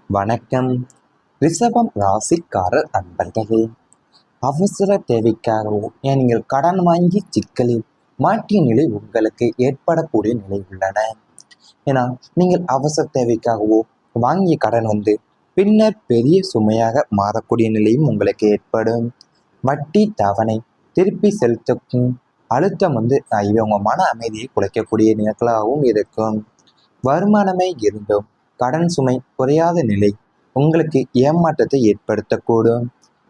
வணக்கம். ரிஷபம் ராசிக்காரர் அன்பர்களே, அவசர தேவைக்காகவோ நீங்கள் கடன் வாங்கி சிக்கலில் மாற்றிய நிலை உங்களுக்கு ஏற்படக்கூடிய நிலை உள்ளன. ஏன்னா நீங்கள் அவசர தேவைக்காகவோ வாங்கிய கடன் பின்னர் பெரிய சுமையாக மாறக்கூடிய நிலையும் உங்களுக்கு ஏற்படும். வட்டி தவணை திருப்பி செலுத்தக்கும் அழுத்தம் உங்க மன அமைதியை குலைக்கக்கூடிய நிலைகளாகவும் இருக்கும். வருமானமே இருந்தும் கடன் சுமை குறையாத நிலை உங்களுக்கு ஏமாற்றத்தை ஏற்படுத்தக்கூடும்.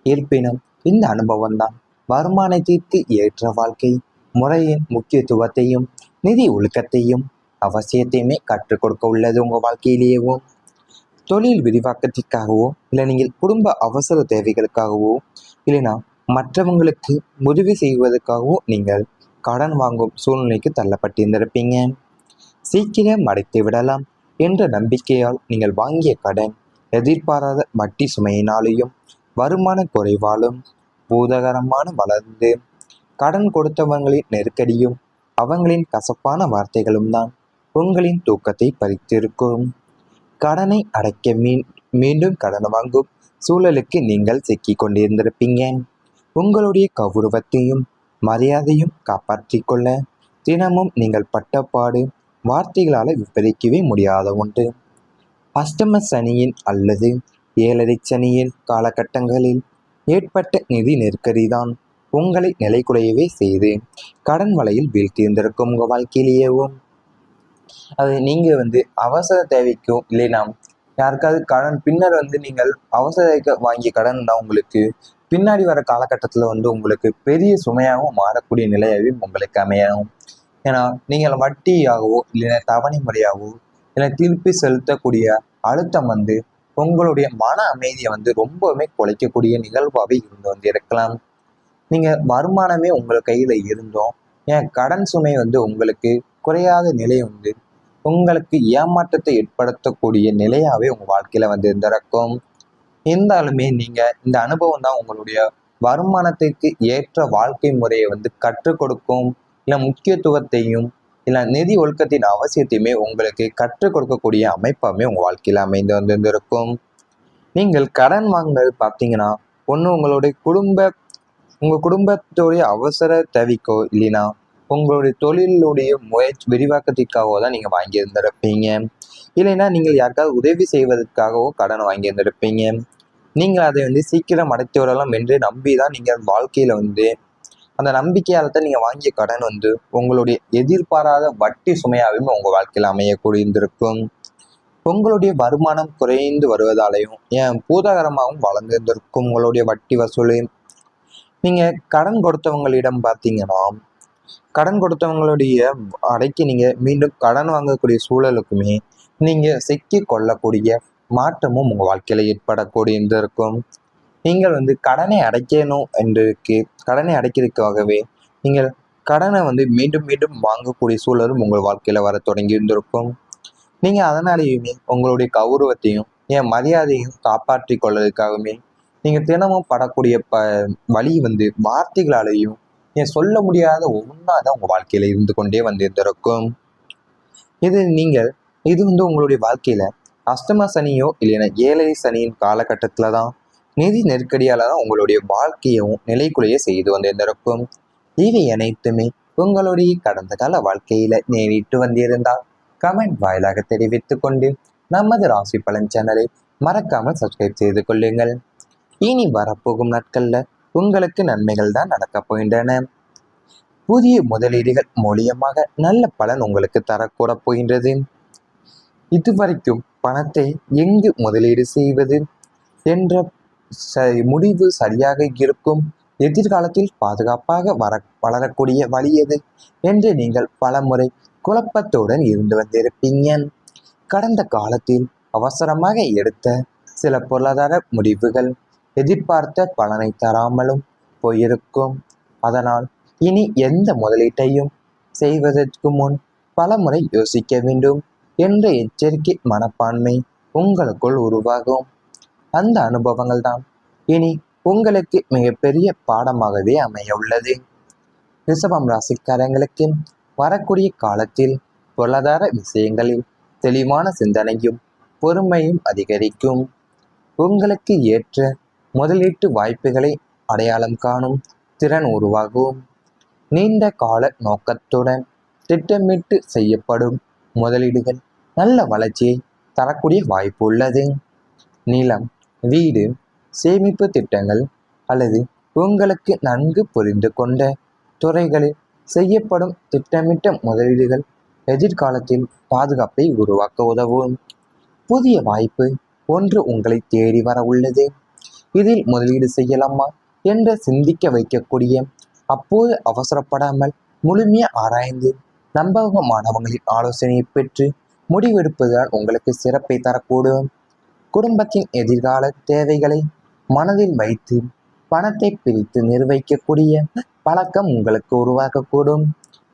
இருப்பினும் இந்த அனுபவம் தான் வருமானத்திற்கு ஏற்ற வாழ்க்கை முறையின் முக்கியத்துவத்தையும் நிதி ஒழுக்கத்தையும் அவசியத்தையுமே கற்றுக் கொடுக்க உள்ளது உங்கள் வாழ்க்கையிலேயேவும். தொழில் விரிவாக்கத்திற்காகவோ இல்லை நீங்கள் குடும்ப அவசர தேவைகளுக்காகவோ இல்லைனா மற்றவங்களுக்கு உதவி செய்வதற்காகவோ நீங்கள் கடன் வாங்கும் சூழ்நிலைக்கு தள்ளப்பட்டிருந்திருப்பீங்க. சீக்கிரம் அடைத்து விடலாம் என்ற நம்பிக்கையால் நீங்கள் வாங்கிய கடன் எதிர்பாராத வட்டி சுமையினாலேயும் வருமான குறைவாலும் பூதகரமான வளர்ந்து கடன் கொடுத்தவங்களின் நெருக்கடியும் அவங்களின் கசப்பான வார்த்தைகளும் தான் உங்களின் தூக்கத்தை பறித்திருக்கும். கடனை அடைக்க மீண்டும் கடன் வாங்கும் சூழலுக்கு நீங்கள் சிக்கி கொண்டிருந்திருப்பீங்க. உங்களுடைய கௌரவத்தையும் மரியாதையும் காப்பாற்றிக் கொள்ள தினமும் நீங்கள் பட்டப்பாடு வார்த்தைகளால் விவரிக்கவே முடியாத ஒன்று. அஷ்டம சனியின் அல்லது ஏழரை சனியின் காலகட்டங்களில் ஏற்பட்ட நிதி நெருக்கடிதான் உங்களை நிலைக்குலையவே செய்து கடன் வலையில் வீழ்த்தியிருந்திருக்கும் உங்கள் வாழ்க்கையிலேயேவும். அது நீங்கள் அவசர தேவைக்கோ இல்லைனா யாருக்காவது கடன் பின்னர் நீங்கள் அவசர வாங்கிய கடன் தான் உங்களுக்கு பின்னாடி வர காலகட்டத்தில் உங்களுக்கு பெரிய சுமையாகவும் மாறக்கூடிய நிலையாகவும் உங்களுக்கு அமையணும். ஏன்னா நீங்கள் வட்டியாகவோ இல்லைன்னா தவணை முறையாகவோ இல்லை திருப்பி செலுத்தக்கூடிய அழுத்தம் உங்களுடைய மன அமைதியை ரொம்பவுமே குலைக்கக்கூடிய நிகழ்வாகவே இருந்து இருக்கலாம். நீங்கள் வருமானமே உங்கள் கையில் இருந்தோம் ஏன் கடன் சுமை உங்களுக்கு குறையாத நிலை உங்களுக்கு ஏமாற்றத்தை ஏற்படுத்தக்கூடிய நிலையாகவே உங்கள் வாழ்க்கையில் இருந்திருக்கும். இருந்தாலுமே நீங்கள் இந்த அனுபவம் தான் உங்களுடைய வருமானத்திற்கு ஏற்ற வாழ்க்கை முறையை கற்றுக் கொடுக்கும் இல்லை முக்கியத்துவத்தையும் இல்லை நிதி ஒழுக்கத்தின் அவசியத்தையுமே உங்களுக்கு கற்றுக் கொடுக்கக்கூடிய அமைப்பாமே உங்கள் வாழ்க்கையில் அமைந்து வந்திருந்திருக்கும். நீங்கள் கடன் வாங்கினது பார்த்தீங்கன்னா ஒன்று உங்கள் குடும்பத்துடைய அவசர தேவைக்கோ இல்லைன்னா உங்களுடைய தொழிலுடைய விரிவாக்கத்திற்காகவோ தான் நீங்கள் வாங்கியிருந்திருப்பீங்க. இல்லைன்னா நீங்கள் யாருக்காவது உதவி செய்வதற்காகவோ கடன் வாங்கியிருந்திருப்பீங்க. நீங்கள் அதை சீக்கிரம் அடைத்து விடலாம் என்று நம்பி தான் நீங்கள் வாழ்க்கையில் அந்த நம்பிக்கையால் தான் நீங்கள் வாங்கிய கடன் உங்களுடைய எதிர்பாராத வட்டி சுமையாகவும் உங்கள் வாழ்க்கையில் அமையக்கூடியிருந்திருக்கும். உங்களுடைய வருமானம் குறைந்து வருவதாலையும் ஏன் பூதாகரமாகவும் வளர்ந்திருந்திருக்கும் உங்களுடைய வட்டி வசூல். நீங்கள் கடன் கொடுத்தவங்களிடம் பார்த்தீங்கன்னா கடன் கொடுத்தவங்களுடைய அடைக்கி நீங்கள் மீண்டும் கடன் வாங்கக்கூடிய சூழலுக்குமே நீங்கள் சிக்கி கொள்ளக்கூடிய மாற்றமும் உங்கள் வாழ்க்கையில் ஏற்படக்கூடிய இருக்கும். நீங்கள் கடனை அடைக்கணும் கடனை அடைக்கிறதுக்காகவே நீங்கள் கடனை மீண்டும் மீண்டும் வாங்கக்கூடிய சூழலும் உங்கள் வாழ்க்கையில் வர தொடங்கி இருந்திருக்கும். நீங்கள் அதனாலேயுமே உங்களுடைய கௌரவத்தையும் என் மரியாதையும் காப்பாற்றி கொள்வதற்காகவே நீங்கள் தினமும் படக்கூடிய வழி வார்த்தைகளாலேயும் ஏன் சொல்ல முடியாத ஒன்றா தான் உங்கள் வாழ்க்கையில் இருந்து கொண்டே இருந்திருக்கும். இது உங்களுடைய வாழ்க்கையில் அஷ்டம சனியோ இல்லைன்னா ஏழரை சனியின் காலகட்டத்தில் தான் நிதி நெருக்கடியால் தான் உங்களுடைய வாழ்க்கையும் நிலைக்குலையே செய்து வந்திருந்திருக்கும். இவை அனைத்துமே உங்களுடைய கடந்த கால வாழ்க்கையில நேரிட்டு வந்திருந்தால் கமெண்ட் வாயிலாக தெரிவித்துக் கொண்டு நமது ராசி பலன் சேனலை மறக்காமல் சப்ஸ்கிரைப் செய்து கொள்ளுங்கள். இனி வரப்போகும் நாட்கள்ல உங்களுக்கு நன்மைகள் தான் நடக்கப் போகின்றன. புதிய முதலீடுகள் மூலியமாக நல்ல பலன் உங்களுக்கு தரக்கூட போகின்றது. இதுவரைக்கும் பணத்தை எங்கு முதலீடு செய்வது என்ற முடிவு சரியாக இருக்கும். எதிர்காலத்தில் பாதுகாப்பாக வளரக்கூடிய வழி எது என்று நீங்கள் பலமுறை குழப்பத்துடன் இருந்து வந்திருப்பீங்க. கடந்த காலத்தில் அவசரமாக எடுத்த சில பொருளாதார முடிவுகள் எதிர்பார்த்த பலனை தராமலும் போயிருக்கும். அதனால் இனி எந்த முதலீட்டையும் செய்வதற்கு முன் பலமுறை யோசிக்க வேண்டும் என்ற எச்சரிக்கை மனப்பான்மை உங்களுக்குள் உருவாகும். அந்த அனுபவங்கள் தான் இனி உங்களுக்கு மிகப்பெரிய பாடமாகவே அமைய உள்ளது. ரிஷபம் ராசிக்காரங்களுக்கு வரக்கூடிய காலத்தில் பொருளாதார விஷயங்களில் தெளிவான சிந்தனையும் பொறுமையும் அதிகரிக்கும். உங்களுக்கு ஏற்ற முதலீட்டு வாய்ப்புகளை அடையாளம் காணும் திறன் உருவாகும். நீண்ட கால நோக்கத்துடன் திட்டமிட்டு செய்யப்படும் முதலீடுகள் நல்ல வளர்ச்சியை தரக்கூடிய வாய்ப்பு உள்ளது. நிலம், வீடு, சேமிப்பு திட்டங்கள் அல்லது உங்களுக்கு நன்கு புரிந்து கொண்ட துறைகளில் செய்யப்படும் திட்டமிட்ட முதலீடுகள் எதிர்காலத்தில் பாதுகாப்பை உருவாக்க உதவும். புதிய வாய்ப்பு ஒன்று உங்களை தேடி வர உள்ளது. இதில் முதலீடு செய்யலாமா என்று சிந்திக்க வைக்கக்கூடிய, அப்போது அவசரப்படாமல் முழுமையாக ஆராய்ந்து நம்பகமானவங்களின் ஆலோசனையை பெற்று முடிவெடுப்பதால் உங்களுக்கு சிறப்பை தரக்கூடும். குடும்பத்தின் எதிர்கால தேவைகளை மனதில் வைத்து பணத்தை பிரித்து நிர்வகிக்கக்கூடிய பழக்கம் உங்களுக்கு உருவாக்கக்கூடும்.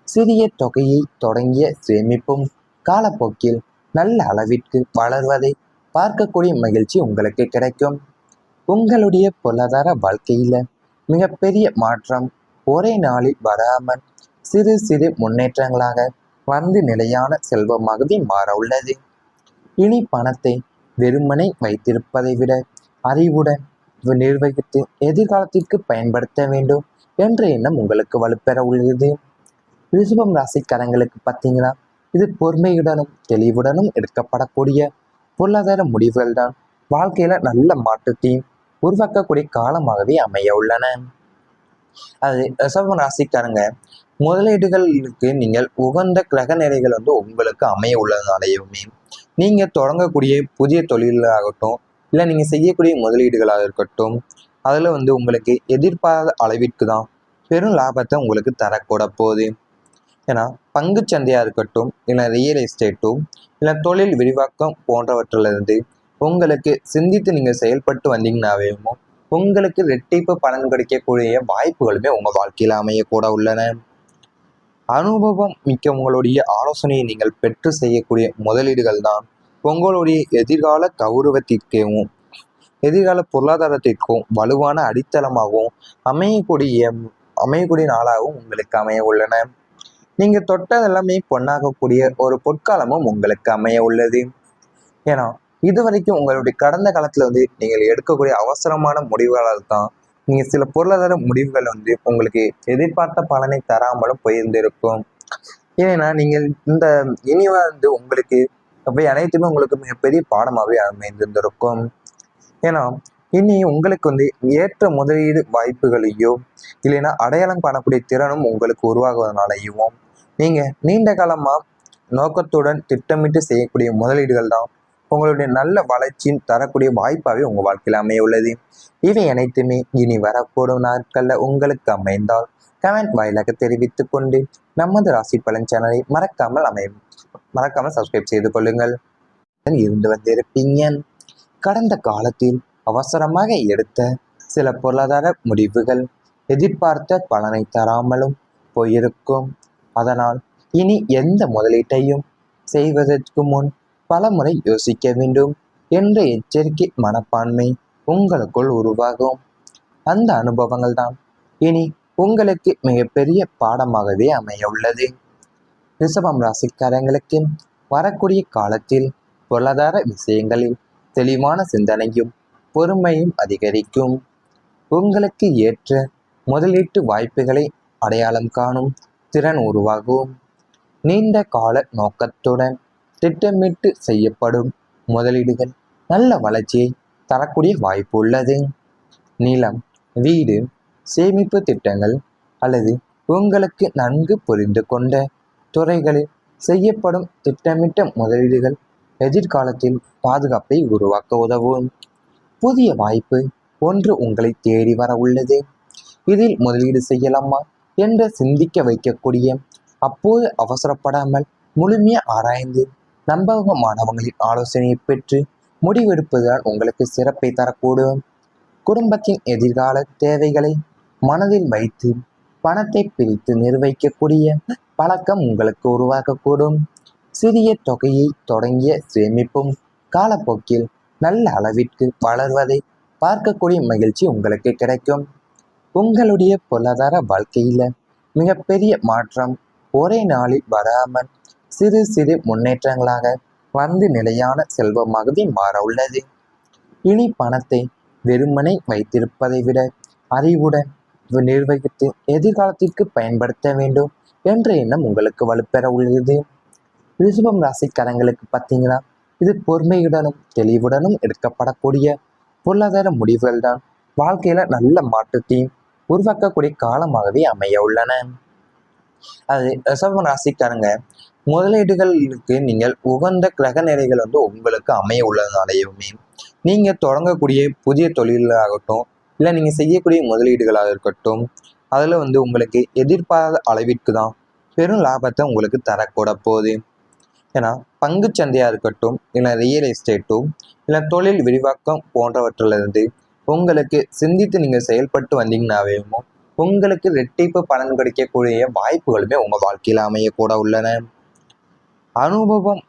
சிறிய தொகையை தொடங்கிய சேமிப்பும் காலப்போக்கில் நல்ல அளவிற்கு வளர்வதை பார்க்கக்கூடிய மகிழ்ச்சி உங்களுக்கு கிடைக்கும். உங்களுடைய பொருளாதார வாழ்க்கையில மிகப்பெரிய மாற்றம் ஒரே நாளில் வராமல் சிறு சிறு முன்னேற்றங்களாக வந்து நிலையான செல்வமாகவே மாற உள்ளது. இனி பணத்தை வெறுமனை வைத்திருப்பதை விட அறிவுடன் நிர்வகித்து எதிர்காலத்திற்கு பயன்படுத்த வேண்டும் என்ற எண்ணம் உங்களுக்கு வலுப்பெற உள்ளது. ரிஷபம் ராசிக்காரங்களுக்கு பார்த்தீங்கன்னா, இது பொறுமையுடனும் தெளிவுடனும் எடுக்கப்படக்கூடிய பொருளாதார முடிவுகள் தான் வாழ்க்கையில நல்ல மாற்றத்தையும் உருவாக்கக்கூடிய காலமாகவே அமைய உள்ளன. அது ரிஷபம் ராசிக்காரங்க, முதலீடுகளுக்கு நீங்கள் உகந்த கிரக நிலைகள் உங்களுக்கு அமைய உள்ளதுனாலேயுமே நீங்கள் தொடங்கக்கூடிய புதிய தொழிலாகட்டும், இல்லை நீங்கள் செய்யக்கூடிய முதலீடுகளாக இருக்கட்டும், அதில் உங்களுக்கு எதிர்பாராத அளவிற்கு தான் பெரும் லாபத்தை உங்களுக்கு தரக்கூட போகுது. ஏன்னா பங்கு சந்தையாக இருக்கட்டும், இல்லை ரியல் எஸ்டேட்டும், இல்லை தொழில் விரிவாக்கம் போன்றவற்றிலிருந்து உங்களுக்கு சிந்தித்து நீங்கள் செயல்பட்டு வந்தீங்கன்னாவே உங்களுக்கு ரெட்டிப்பு பலன் கிடைக்கக்கூடிய வாய்ப்புகளுமே உங்கள் வாழ்க்கையில் அமையக்கூட உள்ளன. அனுபவம் மிக்க உங்களுடைய ஆலோசனையை நீங்கள் பெற்று செய்யக்கூடிய முதலீடுகள் தான் உங்களுடைய எதிர்கால கௌரவத்திற்கும் எதிர்கால பொருளாதாரத்திற்கும் வலுவான அடித்தளமாகவும் அமையக்கூடிய நாளாகவும் உங்களுக்கு அமைய உள்ளன. நீங்கள் தொட்டதெல்லாமே பொன்னாகக்கூடிய ஒரு பொற்காலமும் உங்களுக்கு அமைய உள்ளது. ஏன்னா இதுவரைக்கும் உங்களுடைய கடந்த காலத்தில் நீங்கள் எடுக்கக்கூடிய அவசரமான முடிவுகளால் தான் நீங்கள் சில பொருளாதார முடிவுகள் உங்களுக்கு எதிர்பார்த்த பலனை தராமலும் போயிருந்திருக்கும். ஏன்னா நீங்கள் இந்த இனி உங்களுக்கு அவை அனைத்துமே உங்களுக்கு மிகப்பெரிய பாடமாகவே அமைந்திருந்திருக்கும். ஏன்னா இனி உங்களுக்கு ஏற்ற முதலீடு வாய்ப்புகளையோ இல்லைன்னா அடையாளம் காணக்கூடிய திறனும் உங்களுக்கு உருவாகுவதனாலையும் நீங்கள் நீண்ட காலமாக நோக்கத்துடன் திட்டமிட்டு செய்யக்கூடிய முதலீடுகள் தான் உங்களுடைய நல்ல வளர்ச்சியின் தரக்கூடிய வாய்ப்பாகவே உங்கள் வாழ்க்கையில் அமைய உள்ளது. இவை அனைத்துமே இனி வரக்கூடும் நாட்களில் உங்களுக்கு அமைந்தால் கமெண்ட் வாயிலாக தெரிவித்து கொண்டு நமது ராசி பலன் சேனலை மறக்காமல் சப்ஸ்கிரைப் செய்து கொள்ளுங்கள். இருந்து வந்திருப்பீங்க. கடந்த காலத்தில் அவசரமாக எடுத்த சில பொருளாதார முடிவுகள் எதிர்பார்த்த பலனை தராமலும் போயிருக்கும். அதனால் இனி எந்த முதலீட்டையும் செய்வதற்கு முன் பல முறை யோசிக்க வேண்டும் என்ற எச்சரிக்கை மனப்பான்மை உங்களுக்குள் உருவாகும். அந்த அனுபவங்கள் தான் இனி உங்களுக்கு மிகப்பெரிய பாடமாகவே அமைய உள்ளது. ரிஷபம் ராசிக்காரங்களுக்கு வரக்கூடிய காலத்தில் பொருளாதார விஷயங்களில் தெளிவான சிந்தனையும் பொறுமையும் அதிகரிக்கும். உங்களுக்கு ஏற்ற முதலீட்டு வாய்ப்புகளை அடையாளம் காணும் திறன் உருவாகும். நீண்ட கால நோக்கத்துடன் திட்டமிட்டு செய்யப்படும் முதலீடுகள் நல்ல வளர்ச்சியை தரக்கூடிய வாய்ப்பு உள்ளது. நிலம், வீடு, சேமிப்பு திட்டங்கள் அல்லது உங்களுக்கு நன்கு புரிந்து கொண்ட துறைகளில் செய்யப்படும் திட்டமிட்ட முதலீடுகள் எதிர்காலத்தில் பாதுகாப்பை உருவாக்க உதவும். புதிய வாய்ப்பு ஒன்று உங்களை தேடி வர உள்ளது. இதில் முதலீடு செய்யலாமா என்று சிந்திக்க வைக்கக்கூடிய, அப்போது அவசரப்படாமல் முழுமையாக ஆராய்ந்து நம்பகமானவங்களின் ஆலோசனையை பெற்று முடிவெடுப்பதால் உங்களுக்கு சிறப்பை தரக்கூடும். குடும்பத்தின் எதிர்கால தேவைகளை மனதில் வைத்து பணத்தை பிரித்து நிர்வகிக்கக்கூடிய பழக்கம் உங்களுக்கு உருவாக்கக்கூடும். சிறிய தொகையை தொடங்கிய சேமிப்பும் காலப்போக்கில் நல்ல அளவிற்கு வளர்வதை பார்க்கக்கூடிய மகிழ்ச்சி உங்களுக்கு கிடைக்கும். உங்களுடைய பொருளாதார வாழ்க்கையில மிகப்பெரிய மாற்றம் ஒரே நாளில் வராமல் சிறு சிறு முன்னேற்றங்களாக வந்து நிலையான செல்வமாகவே மாற உள்ளது. இனி பணத்தை வெறுமனை வைத்திருப்பதை விட அறிவுடன் நிர்வகித்து எதிர்காலத்திற்கு பயன்படுத்த வேண்டும் என்ற எண்ணம் உங்களுக்கு வலுப்பெற உள்ளது. ரிஷபம் ராசிக்காரங்களுக்கு பார்த்தீங்கன்னா, இது பொறுமையுடனும் தெளிவுடனும் எடுக்கப்படக்கூடிய பொருளாதார முடிவுகள் தான் வாழ்க்கையில நல்ல மாற்றத்தையும் உருவாக்கக்கூடிய காலமாகவே அமைய உள்ளன. அது ரிஷபம் ராசிக்காரங்க, முதலீடுகளுக்கு நீங்கள் உகந்த கிரக நிலைகள் உங்களுக்கு அமைய உள்ளதாலேயுமே நீங்க தொடங்கக்கூடிய புதிய தொழிலாகட்டும், இல்லை நீங்க செய்யக்கூடிய முதலீடுகளாக இருக்கட்டும், அதுல உங்களுக்கு எதிர்பாராத அளவிற்கு தான் பெரும் லாபத்தை உங்களுக்கு தரக்கூட போகுது. ஏன்னா பங்கு சந்தையா இருக்கட்டும், இல்லை ரியல் எஸ்டேட்டும், இல்லை தொழில் விரிவாக்கம் போன்றவற்றிலிருந்து உங்களுக்கு சிந்தித்து நீங்க செயல்பட்டு வந்தீங்கன்னாவே உங்களுக்கு ரெட்டிப்பு பலன் கிடைக்கக்கூடிய வாய்ப்புகளுமே உங்க வாழ்க்கையில அமையக்கூட உள்ளன. அனுபவம்